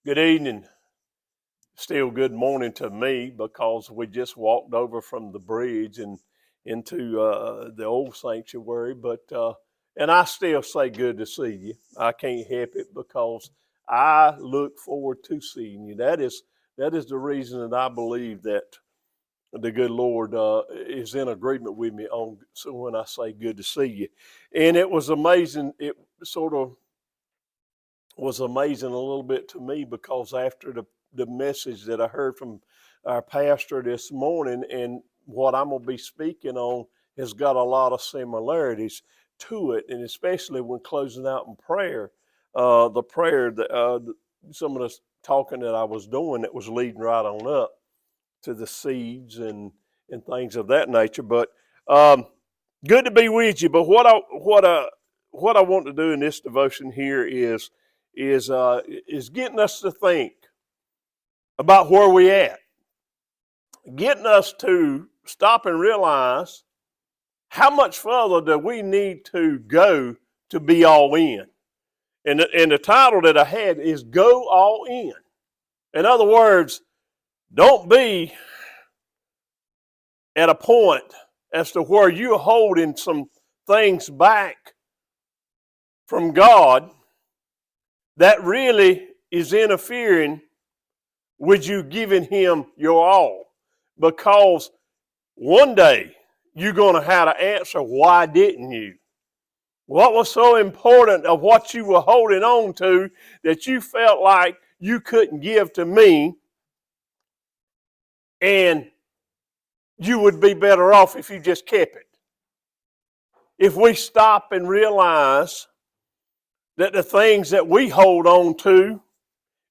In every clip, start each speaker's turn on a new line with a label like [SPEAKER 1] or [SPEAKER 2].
[SPEAKER 1] Good evening. Still good morning to me because we just walked over from the bridge and into the old sanctuary. And I still say good to see you. I can't help it because I look forward to seeing you. That is the reason that I believe that the good Lord is in agreement with me on. So when I say good to see you, and it was amazing. It sort of was amazing a little bit to me because after the message that I heard from our pastor this morning and what I'm going to be speaking on has got a lot of similarities to it, and especially when closing out in prayer, the prayer that some of the talking that I was doing that was leading right on up to the seeds and things of that nature. But good to be with you. But what I want to do in this devotion here is getting us to think about where we at, getting us to stop and realize how much further do we need to go to be all in. And the title that I had is Go All In. In other words, don't be at a point as to where you're holding some things back from God that really is interfering with you giving Him your all. Because one day you're going to have to answer, why didn't you? What was so important of what you were holding on to that you felt like you couldn't give to me, and you would be better off if you just kept it? If we stop and realize that the things that we hold on to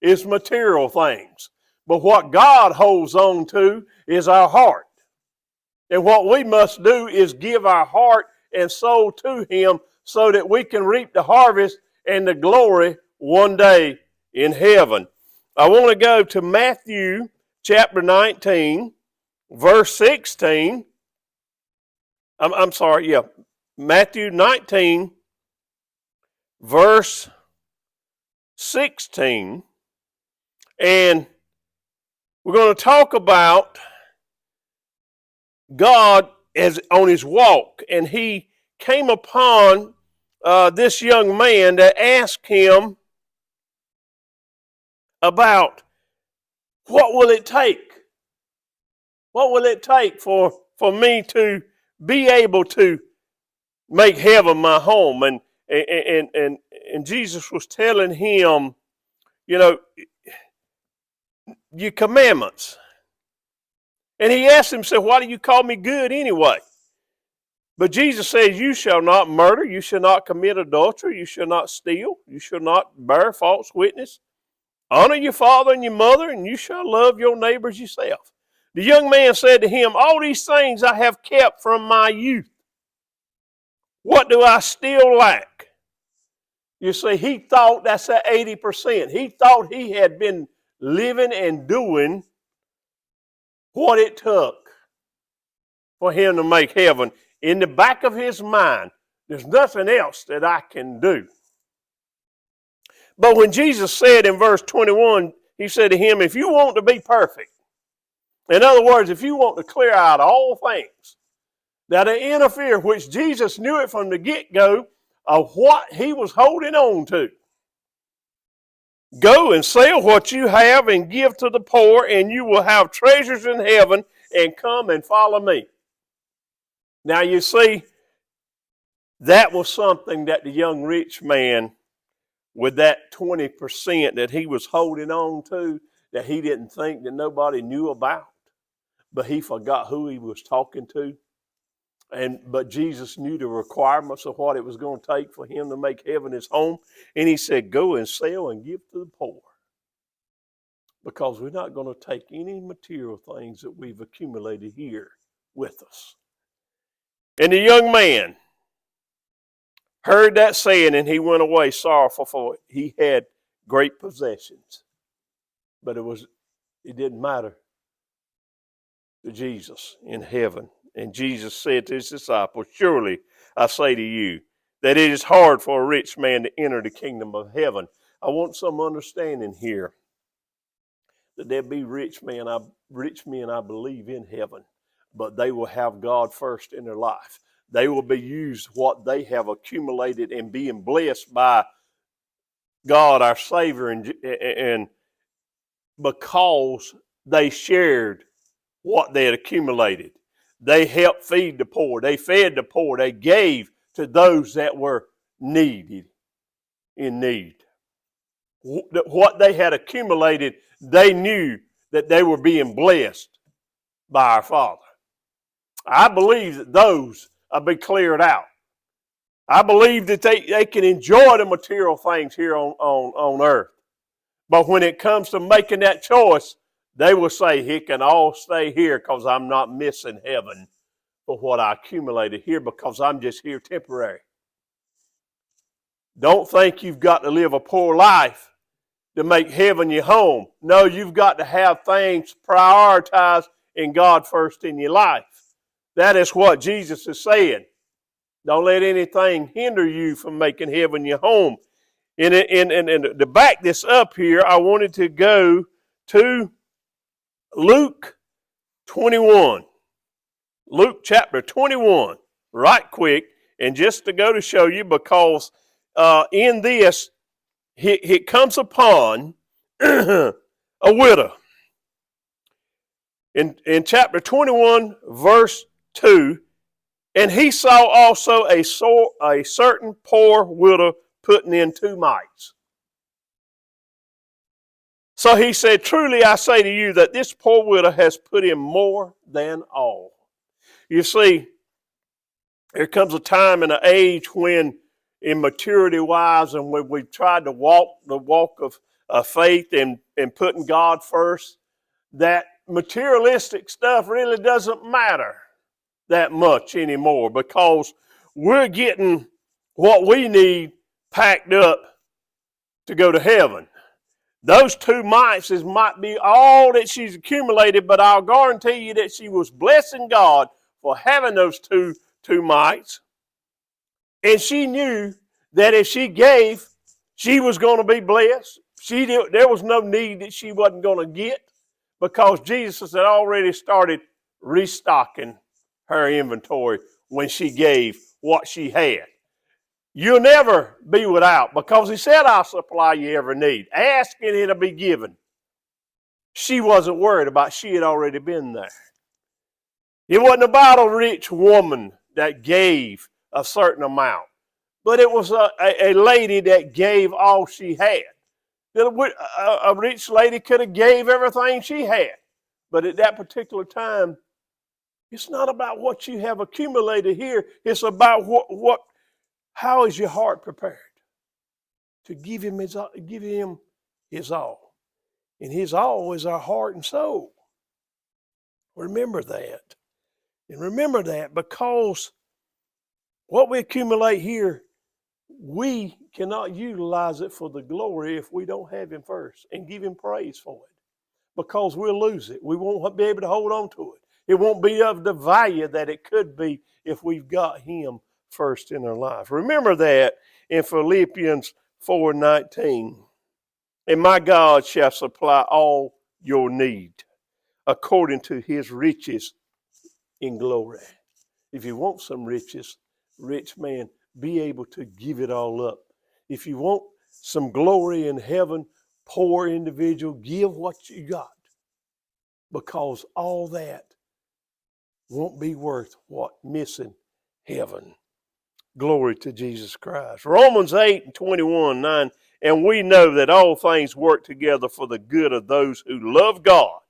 [SPEAKER 1] is material things, but what God holds on to is our heart. And what we must do is give our heart and soul to Him so that we can reap the harvest and the glory one day in heaven. I want to go to Matthew chapter 19, verse 16. Matthew 19, verse 16. And we're going to talk about God as on His walk. And He came upon this young man that asked Him about what will it take? What will it take for me to be able to make heaven my home? And Jesus was telling him, your commandments. And he asked him, said, why do you call me good anyway? But Jesus says, you shall not murder, you shall not commit adultery, you shall not steal, you shall not bear false witness. Honor your father and your mother, and you shall love your neighbors yourself. The young man said to him, all these things I have kept from my youth. What do I still lack? You see, he thought that's at 80%. He thought he had been living and doing what it took for him to make heaven. In the back of his mind, there's nothing else that I can do. But when Jesus said in verse 21, He said to him, if you want to be perfect, in other words, if you want to clear out all things that interfere, which Jesus knew it from the get-go of what he was holding on to, go and sell what you have and give to the poor, and you will have treasures in heaven, and come and follow me. Now you see, that was something that the young rich man, with that 20% that he was holding on to, that he didn't think that nobody knew about, but he forgot who he was talking to. But Jesus knew the requirements of what it was going to take for him to make heaven his home. And he said, go and sell and give to the poor. Because we're not going to take any material things that we've accumulated here with us. And the young man heard that saying, and he went away sorrowful, for he had great possessions. But it didn't matter to Jesus in heaven. And Jesus said to his disciples, surely I say to you that it is hard for a rich man to enter the kingdom of heaven. I want some understanding here. that there'll be rich men, I believe, in heaven, but they will have God first in their life. They will be used what they have accumulated and being blessed by God, our Savior, and because they shared what they had accumulated. They helped feed the poor. They fed the poor. They gave to those that were in need. What they had accumulated, they knew that they were being blessed by our Father. I believe that those will be cleared out. I believe that they can enjoy the material things here on earth. But when it comes to making that choice, they will say, it can all stay here because I'm not missing heaven for what I accumulated here because I'm just here temporary. Don't think you've got to live a poor life to make heaven your home. No, you've got to have things prioritized in God first in your life. That is what Jesus is saying. Don't let anything hinder you from making heaven your home. And to back this up here, I wanted to go to Luke 21. Luke chapter 21, right quick, and just to go to show you, because in this, it comes upon a widow. In chapter 21, verse 2, and he saw also a certain poor widow putting in 2 mites. So he said, truly I say to you that this poor widow has put in more than all. You see, there comes a time and an age when, in maturity-wise, and when we've tried to walk the walk of faith and putting God first, that materialistic stuff really doesn't matter that much anymore because we're getting what we need packed up to go to heaven. Those 2 mites might be all that she's accumulated, but I'll guarantee you that she was blessing God for having those two mites. And she knew that if she gave, she was going to be blessed. There was no need that she wasn't going to get because Jesus had already started restocking her inventory when she gave what she had. You'll never be without because he said, I'll supply you every need. Ask and it'll be given. She wasn't worried about, she had already been there. It wasn't about a rich woman that gave a certain amount, but it was a lady that gave all she had. A rich lady could have gave everything she had, but at that particular time, it's not about what you have accumulated here. It's about how is your heart prepared to give him his all. And his all is our heart and soul. Remember that. And remember that because what we accumulate here, we cannot utilize it for the glory if we don't have him first and give him praise for it. Because we'll lose it. We won't be able to hold on to it. It won't be of the value that it could be if we've got him first in our life. Remember that in Philippians 4:19. And my God shall supply all your need according to his riches in glory. If you want some riches, rich man, be able to give it all up. If you want some glory in heaven, poor individual, give what you got. Because all that won't be worth what missing heaven. Glory to Jesus Christ. Romans 8:21, and we know that all things work together for the good of those who love God,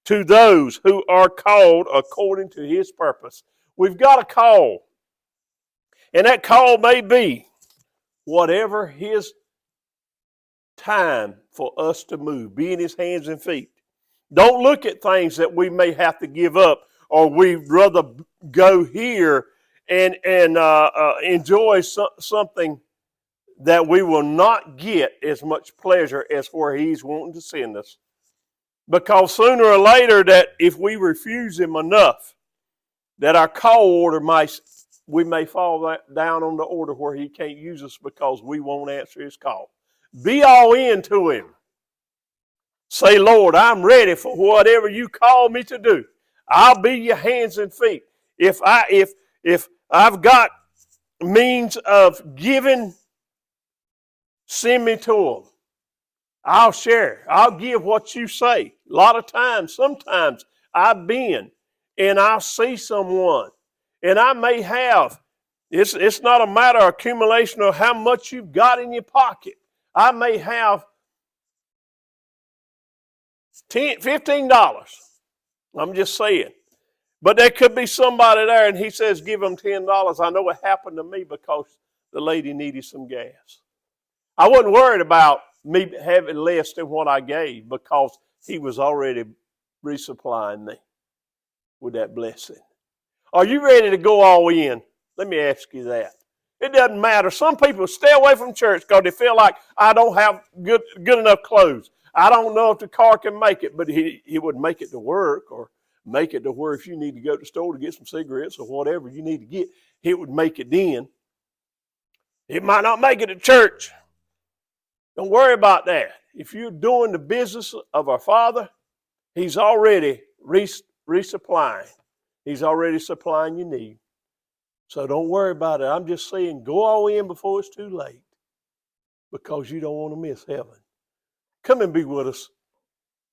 [SPEAKER 1] to those who are called according to his purpose. We've got a call. And that call may be whatever his time for us to move, be in his hands and feet. Don't look at things that we may have to give up or we'd rather go here and enjoy something that we will not get as much pleasure as where he's wanting to send us. Because sooner or later that if we refuse him enough, that our call order we may fall down on the order where he can't use us because we won't answer his call. Be all in to him. Say, Lord, I'm ready for whatever you call me to do. I'll be your hands and feet. If I've got means of giving, send me to them. I'll share. I'll give what you say. A lot of times, sometimes I've been and I'll see someone and I may have, it's not a matter of accumulation of how much you've got in your pocket. I may have $15. I'm just saying. But there could be somebody there and he says, give them $10. I know it happened to me because the lady needed some gas. I wasn't worried about me having less than what I gave because he was already resupplying me with that blessing. Are you ready to go all in? Let me ask you that. It doesn't matter. Some people stay away from church because they feel like I don't have good enough clothes. I don't know if the car can make it, but he would make it to work or make it to where if you need to go to the store to get some cigarettes or whatever you need to get, he would make it then. It might not make it to church. Don't worry about that. If you're doing the business of our Father, He's already resupplying. He's already supplying your need. So don't worry about it. I'm just saying go all in before it's too late because you don't want to miss heaven. Come and be with us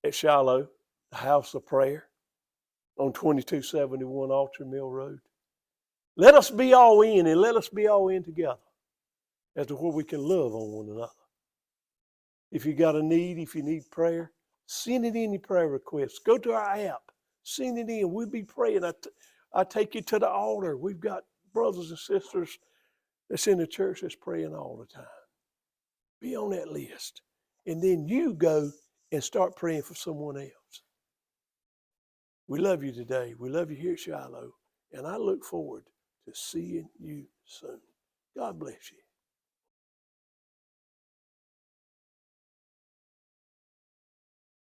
[SPEAKER 1] at Shiloh, the house of prayer on 2271 Altar Mill Road. Let us be all in and let us be all in together as to where we can love on one another. If you got a need, if you need prayer, send it in your prayer requests. Go to our app. Send it in. We'll be praying. I take you to the altar. We've got brothers and sisters that's in the church that's praying all the time. Be on that list. And then you go and start praying for someone else. We love you today. We love you here at Shiloh. And I look forward to seeing you soon. God bless you.